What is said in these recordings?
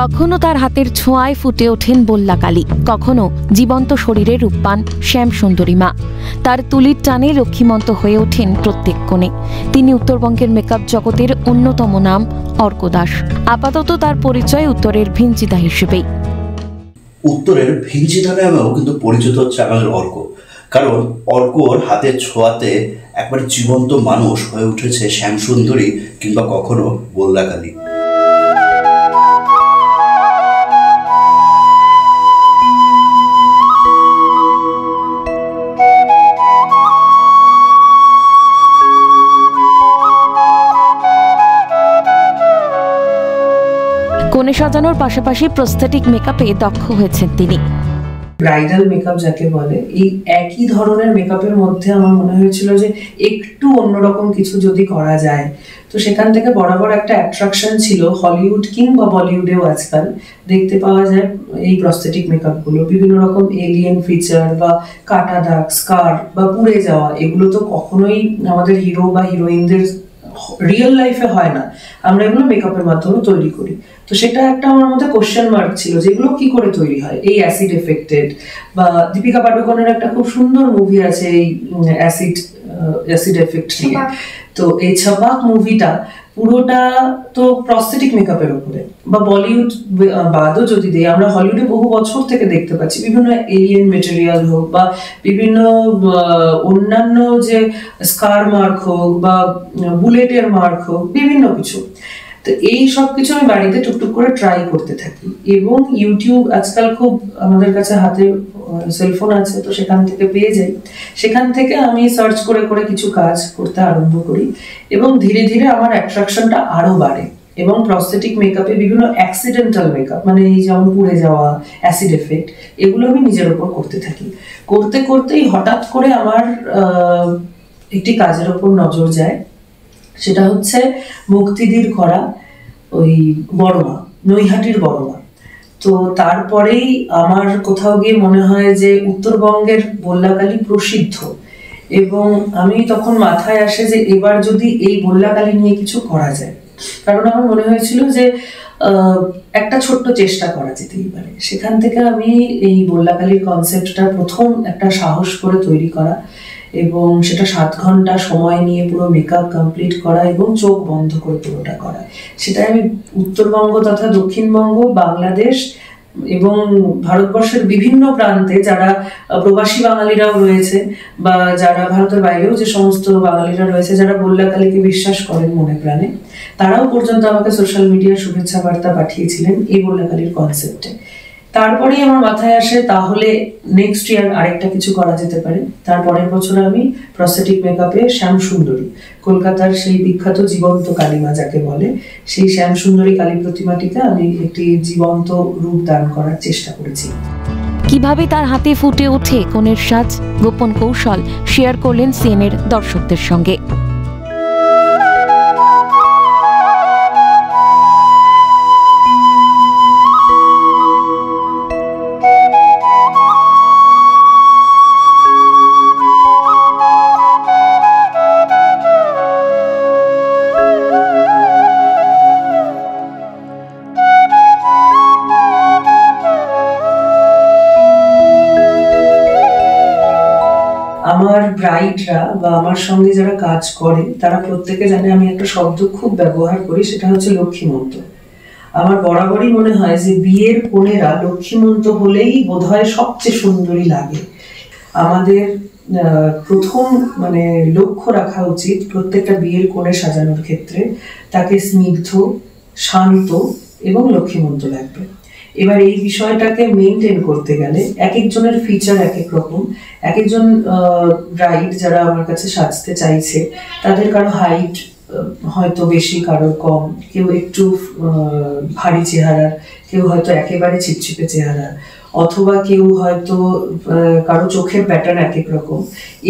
কখনো তার হাতের ছোঁয়ায় ফুটে ওঠেন বল্লাকালী, কখনো জীবন্ত শরীরে রূপ পান শ্যাম সুন্দরী মা। তার তুলির টানে লক্ষ্মীমন্ত হয়ে ওঠেন প্রত্যেক কোণে। তিনি উত্তরবঙ্গের মেকআপ জগতের অন্যতম নাম অর্ক দাস। আপাতত তার পরিচয় উত্তরের ভিঞ্চিতা হিসেবেই। উত্তরের ভিঞ্চিতা নামেও কিন্তু পরিচিত হচ্ছে আমাদের অর্ক, কারণ অর্কর হাতের ছোঁয়াতে একবার জীবন্ত মানুষ হয়ে উঠেছে শ্যাম সুন্দরী কিংবা কখনো বল্লাকালী। কোণে সাজানোর পাশাপাশি প্রস্থেটিক মেকআপে দক্ষ হয়েছেন তিনি। ব্রাইডাল মেকআপ যাকে বলে, এই একই ধরনের মেকআপের মধ্যে আমার মনে হয়েছিল যে একটু অন্যরকম কিছু যদি করা যায়। তো সেখান থেকে বরাবর একটা অ্যাট্রাকশন ছিল। হলিউড কিংবা বলিউডেও আজকাল দেখতে পাওয়া যায় এই প্রস্থেটিক মেকআপগুলো। বিভিন্ন রকম এলিয়েন ফিচার বা কাটা দাগ, স্কার বা পুড়ে যাওয়া, এগুলো তো কখনোই আমাদের হিরো বা হিরোইনদের রিয়েল লাইফে হয় না। আমরা এগুলো মেকআপের মাধ্যমে তৈরি করি। তো সেটা একটা আমার মধ্যে কোশ্চেন মার্ক ছিল, যেগুলো কি করে তৈরি হয় এই অ্যাসিড এফেক্টেড। বা দীপিকা পাডুকোনের একটা খুব সুন্দর মুভি আছে এই অ্যাসিড এফেক্ট নিয়ে। তো এই ছপাক মুভিটা পুরোটা তো প্রস্থেটিক মেকআপের উপরে। বা বলিউড বাদও যদি দেই, আমরা হলিউডে বহু বছর থেকে দেখতে পাচ্ছি বিভিন্ন এলিয়েন মেটেরিয়াল হোক বা বিভিন্ন অন্যান্য যে স্কার মার্ক হোক বা বুলেটের মার্ক হোক, বিভিন্ন কিছু। তো এই সব কিছু আমি বাড়িতে টুকটুক করে ট্রাই করতে থাকি। এবং ইউটিউব আজকাল খুব আমাদের কাছে হাতে সেলফোন আছে, তো সেখান থেকে পেয়ে যাই। সেখান থেকে আমি সার্চ করে করে কিছু কাজ করতে আরম্ভ করি এবং ধীরে ধীরে আমার অ্যাট্রাকশনটা আরো বাড়ে। এবং প্রস্থেটিক মেকআপে বিভিন্ন অ্যাক্সিডেন্টাল মেকআপ, মানে এই যেমন পুড়ে যাওয়া, অ্যাসিড এফেক্ট, এগুলো আমি নিজের উপর করতে থাকি। করতে করতেই হঠাৎ করে আমার একটি কাজের ওপর নজর যায়। সেটা হচ্ছে মুক্তিদির করা ওই বড় মা, নৈহাটির বড় মা। তো তারপরেই আমার কোথাও গিয়ে মনে হয় যে উত্তরবঙ্গের বল্লাকালী প্রসিদ্ধ, এবং আমি তখন মাথায় আসে যে এবার যদি এই বল্লাকালী নিয়ে কিছু করা যায়। কারণ আমার মনে হয়েছিল যে একটা ছোট্ট চেষ্টা করা যেতেই পারে। সেখান থেকে আমি এই বল্লাকালীর কনসেপ্টটা প্রথম একটা সাহস করে তৈরি করা, এবং সেটা 7 ঘন্টা সময় নিয়ে পুরো মেকআপ কমপ্লিট করা এবং চোখ বন্ধ করে পুরোটা করা। সেটা আমি উত্তরবঙ্গ তথা দক্ষিণবঙ্গ, বাংলাদেশ এবং ভারতবর্ষের বিভিন্ন প্রান্তে যারা প্রবাসী বাঙালিরাও রয়েছে বা যারা ভারতের বাইরেও যে সমস্ত বাঙালিরা রয়েছে যারা বল্লাকালীকে বিশ্বাস করেন মনে প্রাণে, তারাও পর্যন্ত আমাকে সোশ্যাল মিডিয়ায় শুভেচ্ছা বার্তা পাঠিয়েছিলেন এই বল্লাকালীর কনসেপ্টে। তারপরেই আমার মাথায় আসে তাহলে নেক্সট ইয়ার আরেকটা কিছু করা যেতে পারে। তারপরের বছর আমি প্রস্থেটিক মেকআপে শ্যাম সুন্দরী, কলকাতার সেই বিখ্যাত জীবন্ত কালীমা যাকে বলে, সেই শ্যাম সুন্দরী কালী প্রতিমাটিতে আমি একটি জীবন্ত রূপ দান করার চেষ্টা করেছি। কিভাবে তার হাতে ফুটে ওঠে কোণের সাজ, গোপন কৌশল শেয়ার করলেন সিএনএর দর্শকদের সঙ্গে। আমার ব্রাইডরা বা আমার সঙ্গে যারা কাজ করে তারা প্রত্যেকে জানে আমি একটা শব্দ খুব ব্যবহার করি, সেটা হচ্ছে লক্ষ্মীমন্ত। আমার বরাবরই মনে হয় যে বিয়ের কনেরা লক্ষ্মীমন্ত হলেই বোধহয় সবচেয়ে সুন্দরী লাগে। আমাদের প্রথম লক্ষ্য রাখা উচিত প্রত্যেকটা বিয়ের কোণে সাজানোর ক্ষেত্রে তাকে স্নিগ্ধ, শান্ত এবং লক্ষ্মীমন্ত লাগবে। এবার এই বিষয়টাকে মেনটেন করতে গেলে এক একজনের ফিচার এক এক রকম। এক একজন ব্রাইড যারা আমার কাছে সাজতে চাইছে তাদের কারো হাইট হয়তো বেশি, কারো কম, কেউ একটু ভারী চেহারার, কেউ হয়তো একেবারে চিপচিপে চেহারার, অথবা কেউ হয়তো কারো চোখের প্যাটার্ন এক এক রকম।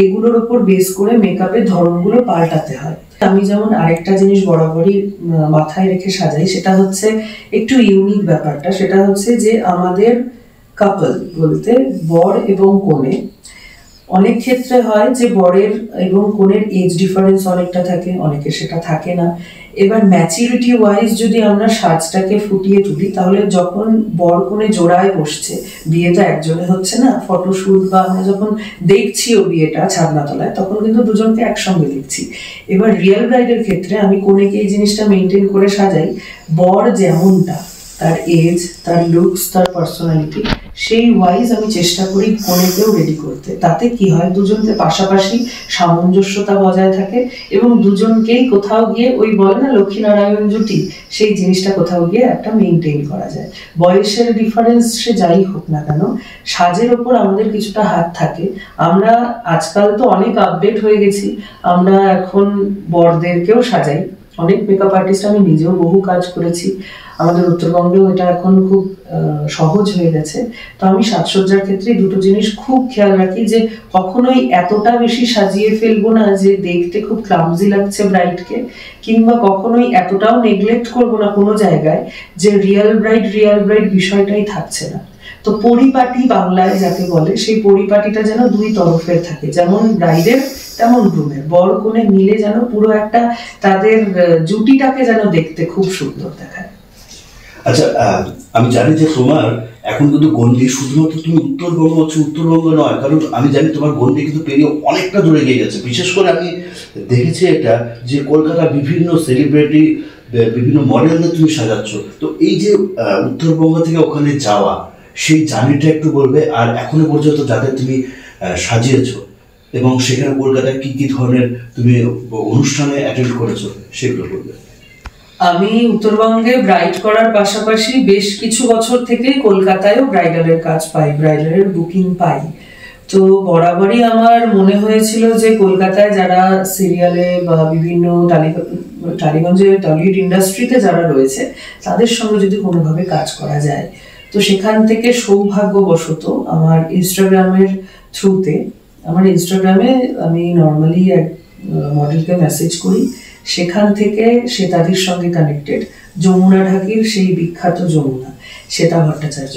এগুলোর উপর বেস করে মেকআপের ধরনগুলো পাল্টাতে হয়। আমি যেমন আরেকটা জিনিস বরাবরই মাথায় রেখে সাজাই, সেটা হচ্ছে একটু ইউনিক ব্যাপারটা। সেটা হচ্ছে যে আমাদের কাপল বলতে বর এবং কনে অনেক ক্ষেত্রে হয় যে বরের এবং কনের এজ ডিফারেন্স অনেকটা থাকে, অনেকে সেটা থাকে না। এবার ম্যাচুরিটি ওয়াইজ যদি আমরা সাজটাকে ফুটিয়ে তুলি, তাহলে যখন বর কনে জোড়ায় বসছে, বিয়েটা একজনে হচ্ছে না, ফটোশুট বা আমরা যখন দেখছিও বিয়েটা ছাদনাতলায়, তখন কিন্তু দুজনকে একসঙ্গে দেখছি। এবার রিয়েল ব্রাইডের ক্ষেত্রে আমি কনেকে এই জিনিসটা মেনটেন করে সাজাই, বর যেমনটা, তার এজ, তার লুকস, তার পার্সোনালিটি, সেই ওয়াইজ আমি চেষ্টা করি কনেকেও রেডি করতে। তাতে কি হয়, দুজনকে পাশাপাশি সামঞ্জস্যতা বজায় থাকে এবং দুজনকেই কোথাও গিয়ে ওই বলে না লক্ষ্মীনারায়ণ জুটি, সেই জিনিসটা কোথাও গিয়ে একটা মেনটেন করা যায়। বয়সের ডিফারেন্স সে যাই হোক না কেন, সাজের ওপর আমাদের কিছুটা হাত থাকে। আমরা আজকাল তো অনেক আপডেট হয়ে গেছি, আমরা এখন বরদেরকেও সাজাই। অনেক মেকআপ আর্টিস্ট, আমি নিজেও বহু কাজ করেছি, আমাদের উত্তরবঙ্গেও এটা এখন খুব সহজ হয়ে গেছে। তো আমি সাজসজ্জার ক্ষেত্রে দুটো জিনিস খুব খেয়াল রাখি, যে কখনোই এতটা বেশি সাজিয়ে ফেলবো না যে দেখতে খুব ক্লামজি লাগছে ব্রাইডকে, কিংবা কখনোই এতটাও নেগলেক্ট করবো না কোনো জায়গায় যে রিয়েল ব্রাইড বিষয়টাই থাকছে না। তো পরিপাটি বাংলায় যাকে বলে, সেই পরিপাটিটা যেন দুই তরফের থাকে, যেমন ব্রাইডের তেমন গ্রুমের, বর কনে মিলে যেন পুরো একটা তাদের জুটিটাকে যেন দেখতে খুব সুন্দর দেখায়। আচ্ছা, আমি জানি যে তোমার এখন কিন্তু গন্ডি শুধুমাত্র তুমি উত্তরবঙ্গ হচ্ছে, উত্তরবঙ্গ নয়, কারণ আমি জানি তোমার গন্ডি কিন্তু পেরিয়ে অনেকটা দূরে গিয়ে গেছে। বিশেষ করে আমি দেখেছি এটা যে কলকাতা বিভিন্ন সেলিব্রিটি, বিভিন্ন মডেলদের তুমি সাজাচ্ছ। তো এই যে উত্তরবঙ্গ থেকে ওখানে যাওয়া, সেই জার্নিটা একটু বলবে, আর এখনো পর্যন্ত যাদের তুমি সাজিয়েছো এবং সেখানে কলকাতায় কি কি ধরনের তুমি অনুষ্ঠানে অ্যাটেন্ড করেছো সেগুলো বলবে। আমি উত্তরবঙ্গে ব্রাইড করার পাশাপাশি বেশ কিছু বছর থেকে কলকাতায়ও ব্রাইডালের কাজ পাই, ব্রাইডালের বুকিং পাই। তো বরাবরই আমার মনে হয়েছিল যে কলকাতায় যারা সিরিয়ালে বা বিভিন্ন টালিগঞ্জে টলিউড ইন্ডাস্ট্রিতে যারা রয়েছে, তাদের সঙ্গে যদি কোনোভাবে কাজ করা যায়। তো সেখান থেকে সৌভাগ্যবশত আমার ইনস্টাগ্রামের থ্রুতে, আমার ইনস্টাগ্রামে আমি নর্মালি এক মডেলকে মেসেজ করি, সেখান থেকে শ্বেতাদির সঙ্গে কানেক্টেড, যমুনা ঢাকির সেই বিখ্যাত যমুনা, শ্বেতা ভট্টাচার্য,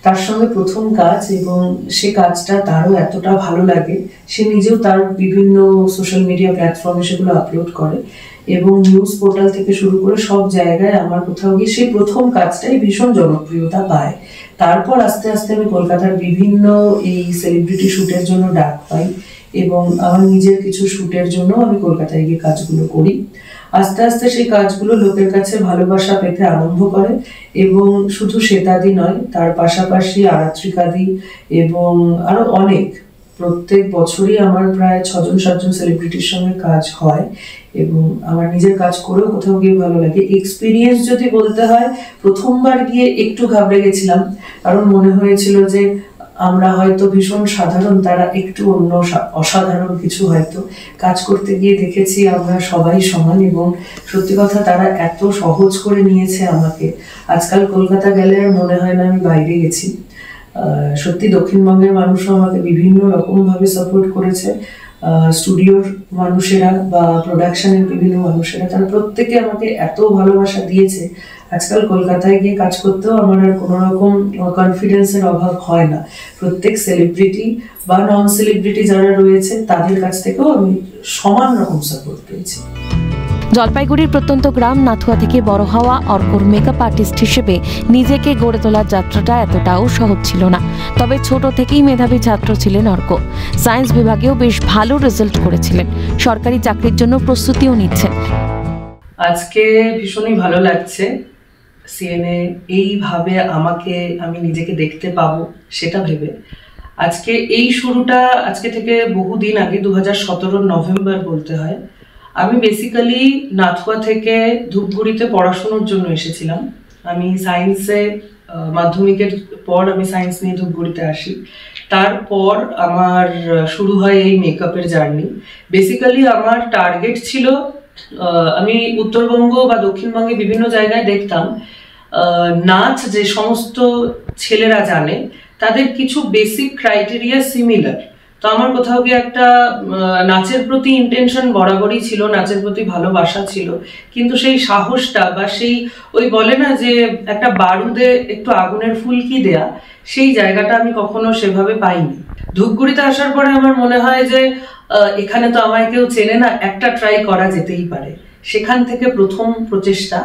তার সঙ্গে প্রথম কাজ, এবং সে কাজটা তারও এতটা ভালো লাগে, সে নিজেও তার বিভিন্ন সোশ্যাল মিডিয়া প্ল্যাটফর্মে সেগুলো আপলোড করে, এবং নিউজ পোর্টাল থেকে শুরু করে সব জায়গায় আমার কোথাও গিয়ে সেই প্রথম কাজটাই ভীষণ জনপ্রিয়তা পায়। তারপর আস্তে আস্তে আমি কলকাতার বিভিন্ন এই সেলিব্রিটি শ্যুটের জন্য ডাক পাই, এবং আমার নিজের কিছু শ্যুটের জন্য আমি কলকাতায় গিয়ে কাজগুলো করি। আস্তে আস্তে সেই কাজগুলো লোকের কাছে ভালোবাসা পেতে আরম্ভ করে, এবং শুধু শ্বেতাদি নয়, তার পাশাপাশি আরাত্রিকাদি এবং আরো অনেক, প্রত্যেক বছরই আমার প্রায় 6-7জন সেলিব্রিটির সঙ্গে কাজ হয়, এবং আমার নিজের কাজ করেও কোথাও গিয়ে ভালো লাগে। এক্সপিরিয়েন্স যদি বলতে হয়, প্রথমবার গিয়ে একটু ঘাবড়ে গেছিলাম, কারণ মনে হয়েছিল যে আমরা হয়তো ভীষণ সাধারণ, তারা একটু অন্য অসাধারণ কিছু। হয়তো কাজ করতে গিয়ে দেখেছি আমরা সবাই সমান, এবং সত্যি কথা তারা এত সহজ করে নিয়েছে আমাকে। আজকাল কলকাতা গেলে আর মনে হয় না আমি বাইরে গেছি। সত্যি দক্ষিণবঙ্গের মানুষও আমাকে বিভিন্ন রকমভাবে সাপোর্ট করেছে, স্টুডিওর মানুষেরা বা প্রোডাকশনের বিভিন্ন মানুষেরা, তারা প্রত্যেকে আমাকে এত ভালোবাসা দিয়েছে। আজকাল কলকাতায় গিয়ে কাজ করতেও আমার আর কোনো রকম কনফিডেন্সের অভাব হয় না। প্রত্যেক সেলিব্রিটি বা নন সেলিব্রিটি যারা রয়েছে, তাদের কাছ থেকেও আমি সমান রকম সাপোর্ট পেয়েছি। জলপাইগুড়ির প্রত্যন্ত গ্রাম নাথুয়া থেকে বড় হওয়া অর্কর মেকআপ আর্টিস্ট হিসেবে নিজেকে গড়ে তোলার যাত্রাটা এতটাও সহজ ছিল না। তবে ছোট থেকেই মেধাবী ছাত্র ছিলেন অর্ক। সায়েন্স বিভাগেও বেশ ভালো রেজাল্ট করেছিলেন, সরকারি চাকরির জন্য প্রস্তুতিও নিচ্ছেন। আজকে ভীষণই ভালো লাগছে সিএনএ এইভাবে আমি নিজেকে দেখতে পাবো সেটা ভেবে। আজকে এই শুরুটা আজকে থেকে বহুদিন আগে, 2017 নভেম্বর বলতে হয়। আমি বেসিক্যালি নাথুয়া থেকে ধূপগুড়িতে পড়াশোনার জন্য এসেছিলাম। আমি সায়েন্সে মাধ্যমিকের পর আমি সায়েন্স নিয়ে ধূপগুড়িতে আসি। তারপর আমার শুরু হয় এই মেকআপের জার্নি। বেসিক্যালি আমার টার্গেট ছিল, আমি উত্তরবঙ্গ বা দক্ষিণবঙ্গে বিভিন্ন জায়গায় দেখতাম নাচ যে সমস্ত ছেলেরা জানে, তাদের কিছু বেসিক ক্রাইটেরিয়া সিমিলার। তো আমার কোথাও গিয়ে একটা নাচের প্রতি ইন্টেনশন বরাবরই ছিল, নাচের প্রতি ভালোবাসা ছিল, কিন্তু সেই সাহসটা বা সেই ওই বলে না যে একটা বারুদে একটু আগুনের ফুলকি দেয়া, সেই জায়গাটা আমি কখনো সেভাবে পাইনি। ধূপগুড়িতে আসার পরে আমার মনে হয় যে এখানে তো আমায় কেউ চেনে না, একটা ট্রাই করা যেতেই পারে। সেখান থেকে প্রথম প্রচেষ্টা,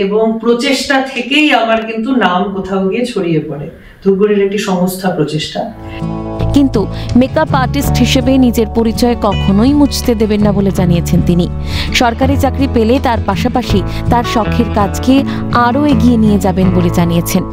এবং প্রচেষ্টা থেকেই আমার কিন্তু নাম কোথাও গিয়ে ছড়িয়ে পড়ে। ধূপগুড়ির একটি সংস্থা প্রচেষ্টা। কিন্তু মেকআপ আর্টিস্ট হিসেবে নিজের পরিচয় কখনোই মুছতে দেবেন না বলে জানিয়েছেন তিনি। সরকারি চাকরি পেলে তার পাশাপাশি তার শখের কাজকে আরও এগিয়ে নিয়ে যাবেন বলে জানিয়েছেন।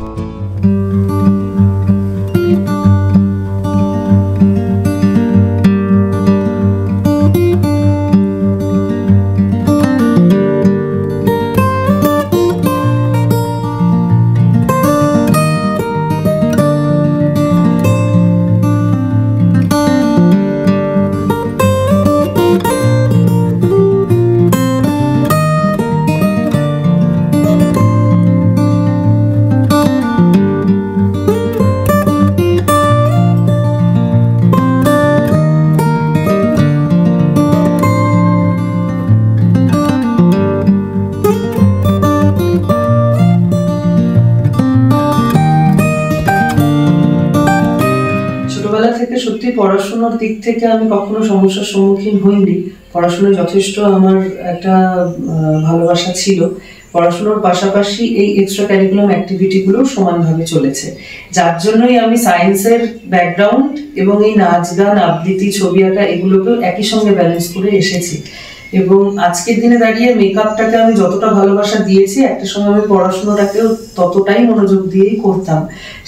থেকে সত্যি পড়াশোনার দিক থেকে আমি কখনো সমস্যার সম্মুখীন হইনি। পড়াশোনায় যথেষ্ট আমার একটা ভালোবাসা ছিল। পড়াশোনার পাশাপাশি এই এক্সট্রা ক্যারিকুলাম অ্যাক্টিভিটিগুলো সমানভাবে চলেছে, যার জন্যই আমি সায়েন্সের ব্যাকগ্রাউন্ড এবং এই নাচ গান আবৃত্তি ছবি আঁকা এগুলোকেও একই সঙ্গে ব্যালেন্স করে এসেছি। এবং আজকের দিনে দাঁড়িয়ে মেকআপটাকে আমি যতটা ভালোবাসা দিয়েছি, একটা সময় আমি পড়াশোনাটাকেও ততটাই মনোযোগ দিয়েই করতাম।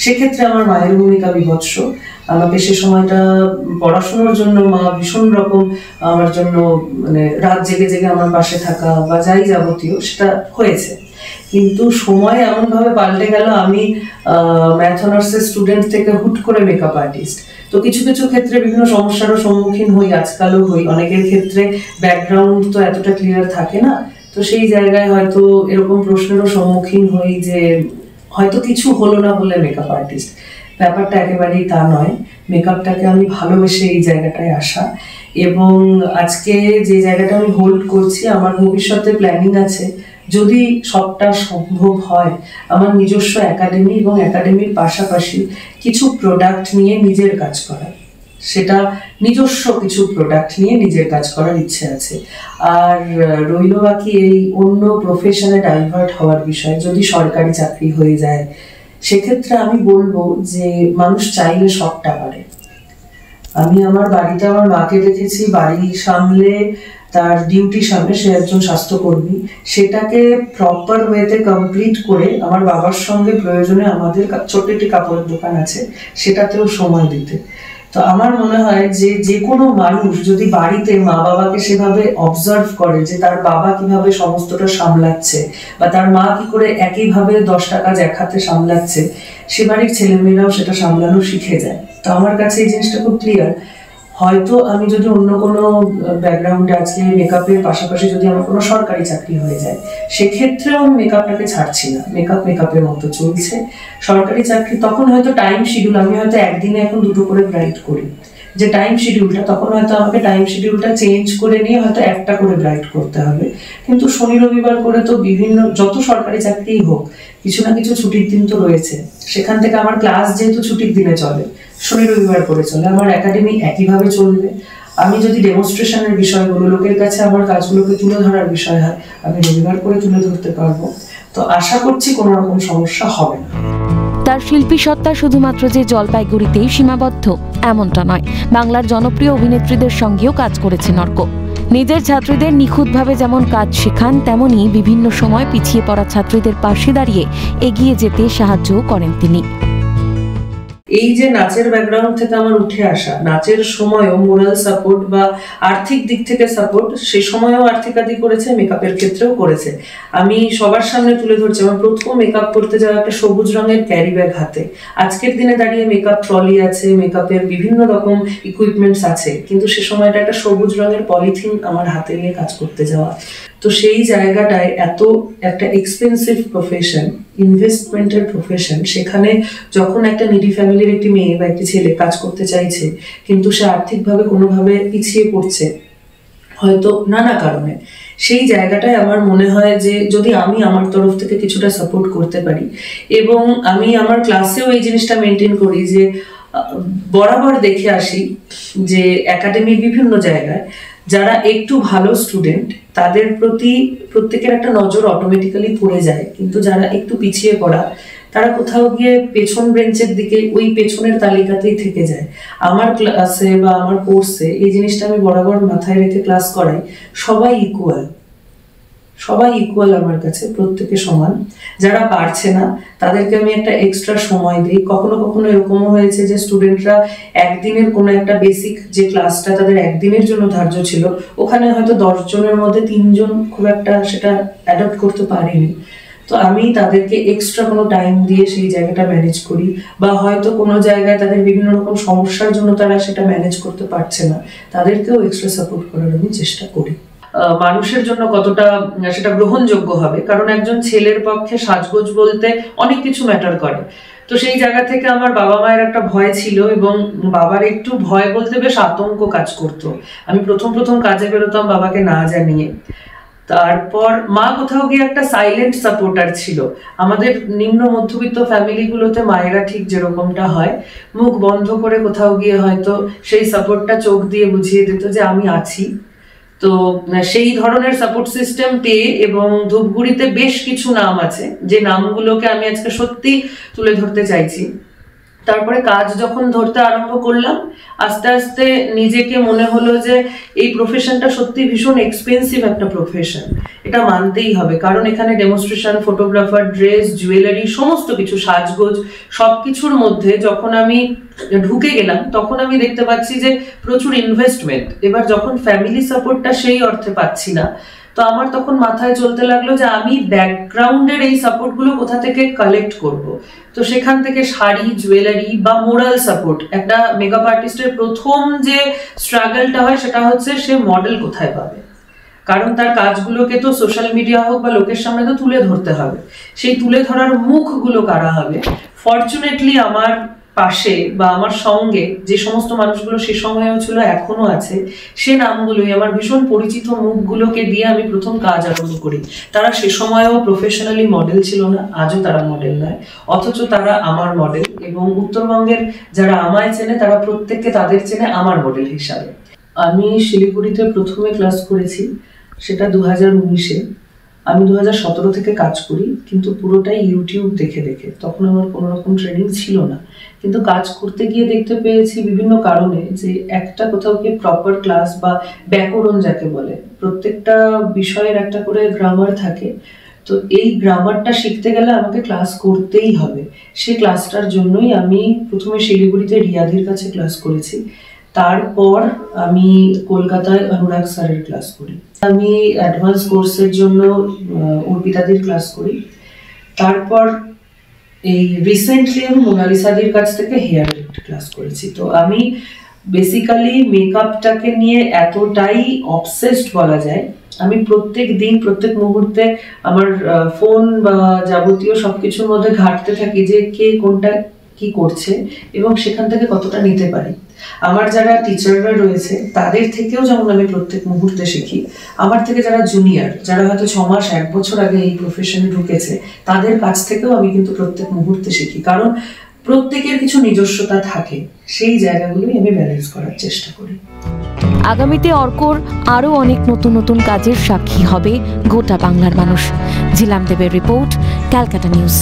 সেক্ষেত্রে আমার মায়ের ভূমিকা বিভৎস। আমাকে সে সময়টা পড়াশোনার জন্য মা ভীষণ রকম আমার জন্য মানে রাত জেগে জেগে আমার পাশে থাকা বা যাই যাবতীয় সেটা হয়েছে। কিন্তু সময় এমনভাবে পাল্টে গেল, আমি ম্যাথ অনার্সের স্টুডেন্ট থেকে হুট করে মেকআপ আর্টিস্ট। তো কিছু কিছু ক্ষেত্রে বিভিন্ন সমস্যারও সম্মুখীন হই, আজকালও হই। অনেকের ক্ষেত্রে ব্যাকগ্রাউন্ড তো এতটা ক্লিয়ার থাকে না, তো সেই জায়গায় হয়তো এরকম প্রশ্নেরও সম্মুখীন হই যে হয়তো কিছু হলো না বলে মেকআপ আর্টিস্ট। ব্যাপারটা একেবারেই তা নয়। মেকআপটাকে আমি ভালোবেসে এই জায়গাটায় আসা, এবং আজকে যে জায়গাটা আমি হোল্ড করছি, আমার ভবিষ্যতে প্ল্যানিং আছে, যদি সবটা সম্ভব হয়, আমার নিজস্ব একাডেমি এবং একাডেমির পাশাপাশি কিছু প্রোডাক্ট নিয়ে নিজের কাজ করা। সেটা নিজস্ব কিছু প্রোডাক্ট নিয়ে নিজের কাজ করার ইচ্ছে আছে। আর রইল বাকি এই অন্য প্রফেশনে ডাইভার্ট হওয়ার বিষয়। যদি সরকারি চাকরি হয়ে যায়, সেক্ষেত্রে আমি বলবো যে মানুষ চাইলে সবটা পারে। আমি আমার বাড়িতে আমার মাকে দেখেছি, বাড়ি সামলে তার ডিউটি সামনে, সে একজন স্বাস্থ্যকর্মী, সেটাকে প্রপার ওয়েতে কমপ্লিট করে আমার বাবার সঙ্গে প্রয়োজনে আমাদের ছোট্ট একটি কাপড়ের দোকান আছে, সেটাতেও সময় দিতে। তো আমার মনে হয় যে যে কোনো মানুষ যদি বাড়িতে মা বাবাকে সেভাবে অবজার্ভ করে যে তার বাবা কিভাবে সমস্তটা সামলাচ্ছে বা তার মা কি করে একইভাবে 10টা কাজ এক হাতে সামলাচ্ছে, সে বাড়ির ছেলেমেয়েরাও সেটা সামলানো শিখে যায়। তো আমার কাছে এই জিনিসটা খুব ক্লিয়ার। হয়তো আমি যদি অন্য কোনো ব্যাকগ্রাউন্ডে আজকে মেকআপের পাশাপাশি যদি আমার কোনো সরকারি চাকরি হয়ে যায়, সেক্ষেত্রেও আমি মেকআপটাকে ছাড়ছি না। মেকআপের মতো চলছে। সরকারি চাকরি তখন হয়তো টাইম শিডিউল, আমি হয়তো একদিনে এখন 2টো করে ব্রাইট করি, যে টাইম শিডিউলটা, তখন হয়তো আমাকে টাইম শিডিউলটা চেঞ্জ করে নিয়ে হয়তো 1টা করে ব্রাইট করতে হবে। কিন্তু শনি রবিবার করে তো বিভিন্ন যত সরকারি চাকরিই হোক, কিছু না কিছু ছুটির দিন তো রয়েছে। সেখান থেকে আমার ক্লাস যেহেতু ছুটির দিনে চলে, শনি রবিবার করে চলে, আমার একাডেমি একইভাবে চলবে। আমি যদি ডেমনস্ট্রেশনের বিষয়গুলো, লোকের কাছে আমার কাজগুলোকে তুলে ধরার বিষয় হয়, আমি রবিবার করে তুলে ধরতে পারবো। তো আশা করছি কোনো রকম সমস্যা হবে না। তার শিল্পী সত্তা শুধুমাত্র যে জলপাইগুড়িতেই সীমাবদ্ধ এমনটা নয়, বাংলার জনপ্রিয় অভিনেত্রীদের সঙ্গেও কাজ করেছেন অর্ক। নিজের ছাত্রীদের নিখুঁতভাবে যেমন কাজ শেখান, তেমনই বিভিন্ন সময় পিছিয়ে পড়া ছাত্রীদের পাশে দাঁড়িয়ে এগিয়ে যেতে সাহায্যও করেন তিনি। এই যে নাচের ব্যাকগ্রাউন্ড থেকে আমার উঠে আসা, নাচের সময়ও মোরাল সাপোর্ট বা আর্থিক দিক থেকে সাপোর্ট, সে সময়ও আর্থিকাদি করেছে, মেকআপের ক্ষেত্রেও করেছে। আমি সবার সামনে তুলে ধরছি, আমার প্রথম মেকআপ করতে যাওয়া একটা সবুজ রঙের ক্যারি ব্যাগ হাতে। আজকের দিনে দাঁড়িয়ে মেকআপ ট্রলি আছে, মেকআপের বিভিন্ন রকম ইকুইপমেন্টস আছে, কিন্তু সে সময়টা একটা সবুজ রঙের পলিথিন আমার হাতে নিয়ে কাজ করতে যাওয়া। তো সেই জায়গাটায় এত একটা এক্সপেন্সিভ প্রফেশন, ইনভেস্টমেন্টের প্রফেশন, সেখানে যখন একটা নিডি ফ্যামিলির একটি মেয়ে বা একটি ছেলে কাজ করতে চাইছে, কিন্তু সে আর্থিকভাবে কোনোভাবে পিছিয়ে পড়ছে হয়তো নানা কারণে, সেই জায়গাটায় আমার মনে হয় যে যদি আমি আমার তরফ থেকে কিছুটা সাপোর্ট করতে পারি, এবং আমি আমার ক্লাসেও এই জিনিসটা মেনটেন করি যে বরাবর দেখে আসি যে একাডেমির বিভিন্ন জায়গায় যারা একটু ভালো স্টুডেন্ট তাদের প্রতি প্রত্যেকের একটা নজর অটোমেটিক্যালি পড়ে যায়, কিন্তু যারা একটু পিছিয়ে পড়া তারা কোথাও গিয়ে পেছন বেঞ্চের দিকে ওই পেছনের তালিকাতেই থেকে যায়। আমার ক্লাসে বা আমার কোর্সে এই জিনিসটা আমি বরাবর মাথায় রেখে ক্লাস করাই, সবাই ইকুয়াল আমার কাছে, প্রত্যেকে সমান। যারা পারছে না তাদেরকে আমি একটা এক্সট্রা সময় দিই। কখনো কখনো এরকমও হয়েছে যে স্টুডেন্টরা একদিনের কোনো একটা বেসিক যে ক্লাসটা তাদের একদিনের জন্য ধার্য ছিল, ওখানে হয়তো 10 জনের মধ্যে 3 জন খুব একটা সেটা অ্যাডপ্ট করতে পারেনি, তো আমি তাদেরকে এক্সট্রা কোনো টাইম দিয়ে সেই জায়গাটা ম্যানেজ করি। বা হয়তো কোনো জায়গায় তাদের বিভিন্ন রকম সমস্যার জন্য তারা সেটা ম্যানেজ করতে পারছে না, তাদেরকেও এক্সট্রা সাপোর্ট করার আমি চেষ্টা করি। মানুষের জন্য কতটা সেটা গ্রহণযোগ্য হবে, কারণ একজন ছেলের পক্ষে সাজগোজ বলতে অনেক কিছু ম্যাটার করে। তো সেই জায়গা থেকে আমার বাবা মায়ের একটা ভয় ছিল, এবং বাবার একটু ভয় বলতে বেশ আতঙ্ক কাজ করতো। আমি প্রথম কাজে বেরোতাম বাবাকে না জানিয়ে। তারপর মা কোথাও গিয়ে একটা সাইলেন্ট সাপোর্টার ছিল। আমাদের নিম্ন মধ্যবিত্ত ফ্যামিলিগুলোতে মায়েরা ঠিক যেরকমটা হয়, মুখ বন্ধ করে কোথাও গিয়ে হয়তো সেই সাপোর্টটা চোখ দিয়ে বুঝিয়ে দিত যে আমি আছি। তো সেই ধরনের সাপোর্ট সিস্টেম পেয়ে, এবং ধূপগুড়িতে বেশ কিছু নাম আছে যে নামগুলোকে আমি আজকে সত্যি তুলে ধরতে চাইছি। তারপরে কাজ যখন ধরতে আরম্ভ করলাম, আস্তে আস্তে নিজেকে মনে হলো যে এই প্রফেশনটা সত্যি ভীষণ এক্সপেন্সিভ একটা প্রফেশন, এটা মানতেই হবে। কারণ এখানে ডেমনস্ট্রেশন, ফটোগ্রাফার, ড্রেস, জুয়েলারি, সমস্ত কিছু, সাজগোজ, সবকিছুর মধ্যে যখন আমি ঢুকে গেলাম তখন আমি দেখতে পাচ্ছি যে প্রচুর ইনভেস্টমেন্ট। এবার যখন ফ্যামিলি সাপোর্টটা সেই অর্থে পাচ্ছি না, তো আমার তখন মাথায় চলতে লাগলো যে আমি ব্যাকগ্রাউন্ডের এই সাপোর্টগুলো কোথা থেকে কালেক্ট করব। তো সেখান থেকে শাড়ি, জুয়েলারি বা মোরাল সাপোর্ট, একটা মেকআপ আর্টিস্টের প্রথম যে স্ট্রাগলটা হয় সেটা হচ্ছে সে মডেল কোথায় পাবে, কারণ তার কাজগুলোকে তো সোশ্যাল মিডিয়া হোক বা লোকের সামনে তো তুলে ধরতে হবে। সেই তুলে ধরার মুখগুলো কারা হবে? ফরচুনেটলি আমার পাশে বা আমার সঙ্গে যে সমস্ত মানুষগুলো সে সময়েও ছিল, এখনো আছে, সে নামগুলোই, আমার ভীষণ পরিচিত মুখগুলোকে দিয়ে আমি প্রথম কাজ আরম্ভ করি। তারা সে সময়েও প্রফেশনালি মডেল ছিল না, আজও তারা মডেল নয়, অথচ তারা আমার মডেল। এবং উত্তরবঙ্গের যারা আমায় চেনে তারা প্রত্যেককে তাদের চেনে আমার মডেল হিসাবে। আমি শিলিগুড়িতে প্রথমে ক্লাস করেছি, সেটা 2019-এ। আমি 2017 থেকে কাজ করি, কিন্তু পুরোটাই ইউটিউব দেখে দেখে। তখন আমার কোনো রকম ট্রেনিং ছিল না, কিন্তু কাজ করতে গিয়ে দেখতে পেয়েছি বিভিন্ন কারণে যে একটা কোথাও গিয়ে প্রপার ক্লাস বা ব্যাকরণ যাকে বলে, প্রত্যেকটা বিষয়ের একটা করে গ্রামার থাকে। তো এই গ্রামারটা শিখতে গেলে আমাকে ক্লাস করতেই হবে। সেই ক্লাসটার জন্যই আমি প্রথমে শিলিগুড়িতে রিয়াধির কাছে ক্লাস করেছি, তারপর আমি কলকাতায় অনুরাগ স্যারের ক্লাস করি, আমি অ্যাডভান্স কোর্সের জন্য অর্পিতাদির ক্লাস করি, তারপর এই রিসেন্টলি আমি মোনালিসাদির কাছ থেকে হেয়ার ক্লাস করেছি। তো আমি বেসিক্যালি মেকআপটাকে নিয়ে এতটাই অবসেসড বলা যায়, আমি প্রত্যেক দিন প্রত্যেক মুহূর্তে আমার ফোন বা যাবতীয় সবকিছুর মধ্যে ঘাটতে থাকি যে কে কোনটা কি করছে এবং সেখান থেকে কতটা নিতে পারি। আমার যারা টিচাররা রয়েছে তাদের থেকেও যেমন আমি প্রত্যেক মুহূর্তে শিখি, আমার থেকে যারা জুনিয়র, যারা হয়তো 6 মাস 1 বছর আগে এই প্রফেশনে ঢুকেছে, তাদের কাছ থেকেও আমি কিন্তু প্রত্যেক মুহূর্তে শিখি, কারণ প্রত্যেকের কিছু নিজস্বতা থাকে, সেই জায়গাগুলোই আমি ব্যালেন্স করার চেষ্টা করি। আগামীতে অর্কর আরও অনেক নতুন নতুন কাজের সাক্ষী হবে গোটা বাংলার মানুষ। ঝিলাম দেবের রিপোর্ট, ক্যালকাটা নিউজ।